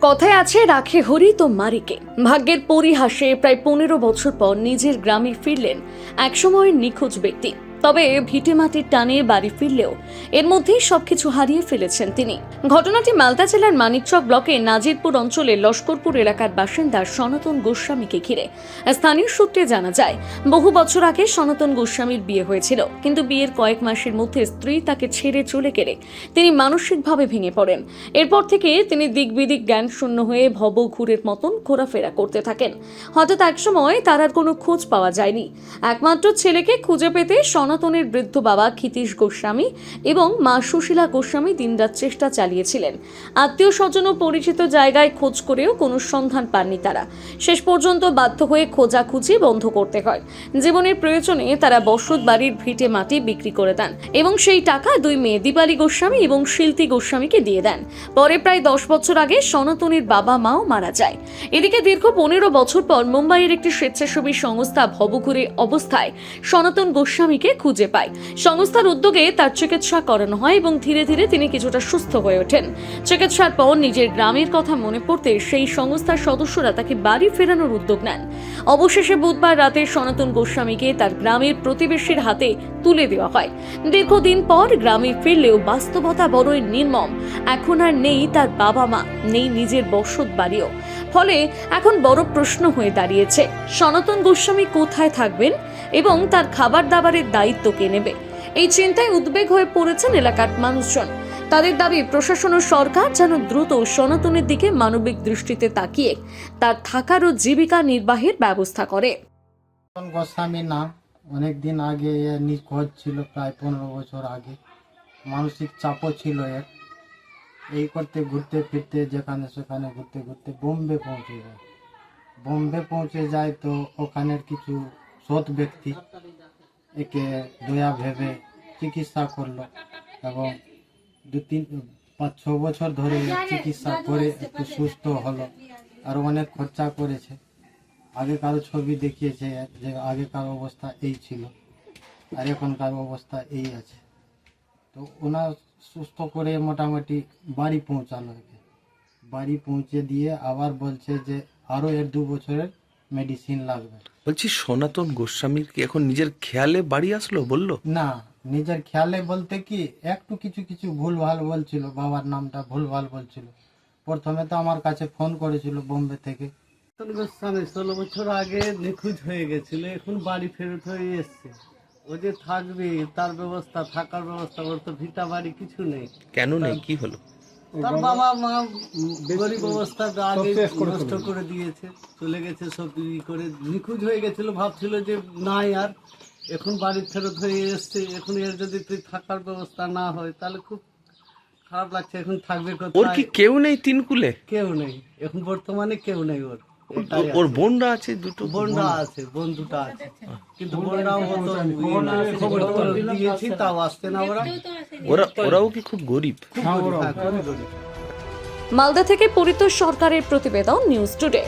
কথায় আছে রাখে হরি তো মারিকে। ভাগ্যের পরিহাসে প্রায় 15 বছর পর নিজের গ্রামে ফিরলেন একসময়ের নিখোঁজ ব্যক্তি। তবে ভিটে মাটির টানে বাড়ি ফিরলেও এর মধ্যেই সবকিছু হারিয়ে ফেলেছেন তিনি। ঘটনাটি মালদা জেলার মানিকচক ব্লকে নাজিরপুর অঞ্চলের লস্করপুর এলাকার বাসিন্দা সনাতন গোস্বামীকে ঘিরে। স্থানীয় সূত্রে জানা যায়, বহু বছর আগে সনাতন গোস্বামীর বিয়ে হয়েছিল, কিন্তু বিয়ের কয়েক মাসের মধ্যে স্ত্রী তাকে ছেড়ে চলে গেলে তিনি মানসিকভাবে ভেঙে পড়েন। এরপর থেকে তিনি দিকবিদিক জ্ঞান শূন্য হয়ে ভবঘুরের মতন ঘোরাফেরা করতে থাকেন। হঠাৎ একসময় তার আর কোনো খোঁজ পাওয়া যায়নি। একমাত্র ছেলেকে খুঁজে পেতে সনাতনের বৃদ্ধ বাবা ক্ষিতীশ গোস্বামী এবং মা সুশীলা গোস্বামী দিনরাত চেষ্টা চালিয়েছিলেন। আত্মীয় স্বজন ও পরিচিত জায়গায় খোঁজ করেও কোনো সন্ধান পাননি তারা। শেষ পর্যন্ত বাধ্য হয়ে খোঁজাখুঁজি বন্ধ করতে হয়। জীবনের প্রয়োজনে তারা বসত বাড়ির ভিটে মাটি বিক্রি করে দেন এবং সেই টাকা দুই মেয়ে দীপালি গোস্বামী এবং শিল্পী গোস্বামীকে দিয়ে দেন। পরে প্রায় 10 বছর আগে সনাতনের বাবা মাও মারা যায়। এদিকে দীর্ঘ 15 বছর পর মুম্বাইয়ের একটি স্বেচ্ছাসেবী সংস্থা ভবঘুরে অবস্থায় সনাতন গোস্বামীকে খুঁজে পায়। সংস্থার উদ্যোগে তার চিকিৎসা করানো হয় এবং ধীরে ধীরে তিনি কিছুটা সুস্থ হয়ে ওঠেন। চিকিৎসার পর নিজের গ্রামের কথা মনে পড়তে সেই সংস্থার সদস্যরা তাকে বাড়ি ফেরানোর উদ্যোগ নেন। অবশেষে বুধবার রাতে সনাতন গোস্বামীকে তার গ্রামের প্রতিবেশীর হাতে তুলে দেওয়া হয়। দীর্ঘদিন পর গ্রামে ফিরলেও বাস্তবতা বড়ই নির্মম। এখন আর নেই তার বাবা মা, নেই নিজের বসত বাড়িও। ফলে এখন বড় প্রশ্ন হয়ে দাঁড়িয়েছে, সনাতন গোস্বামী কোথায় থাকবেন এবং তার খাবার দাবারের দায়িত্ব কে নেবে? এই চিন্তায় উদ্বেগ হয়ে পড়েছেন এলাকার মানুষজন। তাদের দাবি, প্রশাসন ও সরকার যেন দ্রুত সনাতনের দিকে মানবিক দৃষ্টিতে তাকিয়ে তার থাকার ও জীবিকা নির্বাহের ব্যবস্থা করে। গোস্বামীর নাম, অনেকদিন আগে নিখোঁজ ছিল, প্রায় 15 বছর আগে। মানসিক চাপও ছিল এর। এই করতে ঘুরতে ফিরতে যেখানে সেখানে ঘুরতে ঘুরতে বোম্বে পৌঁছে যায়। বোম্বে পৌঁছে যায় তো ওখানের কিছু সৎ ব্যক্তি একে দয়া ভেবে চিকিৎসা করলো এবং 2-3-5-6 বছর ধরে চিকিৎসা করে একটু সুস্থ হলো। আর অনেক খরচা করেছে। আগেকার ছবি দেখিয়েছে যে আগেকার অবস্থা এই ছিল আর এখনকার অবস্থা এই আছে। তো ওনার সুস্থ করে মোটামুটি বাড়ি পৌঁছালো। বাড়ি পৌঁছে দিয়ে আবার বলছে যে আরও 1-2 বছরের মেডিসিন লাগবে। বলছি, সনাতন গোস্বামীর কি এখন নিজের খেয়ালে বাড়ি আসলো বললো? না, নিজের খেয়ালে বলতে কি একটু কিছু ভুলভাল বলছিল, বাবার নামটা ভুলভাল বলছিল। প্রথমে তো আমার কাছে ফোন করেছিল বোম্বে থেকে। গোস্বামী 16 বছর আগে নিখোঁজ হয়ে গেছিল, এখন বাড়ি ফেরত হয়ে এসছে। ও যে থাকবে তার ব্যবস্থা, থাকার ব্যবস্থা, ওর তো ভিটা বাড়ি কিছু নেই। কেন নেই, কি হলো? তার বাবা মা গরিব অবস্থা আগে নষ্ট করে দিয়েছে, চলে গেছে সব করে। নিখোঁজ হয়ে গেছিল, ভাবছিল যে নাই আর, এখন বাড়ি ফেরত হয়ে এসছে। এখন এর যদি তুই থাকার ব্যবস্থা না হয় তাহলে খুব খারাপ লাগছে। এখন থাকবে ওর কোথায়? কি কেউ নেই তিনকুলে? কেউ নেই, এখন বর্তমানে কেউ নেই। ওর বোনরা আছে, দুটো বোনরা আছে, বোন দুটো আছে, কিন্তু বোনরাও খবর দিয়েছি, তাও আসতে না ওরাও কি খুব গরিব? খুব গরিব। মালদা থেকে পরিতোষ সরকারের প্রতিবেদন, নিউজ টুডে।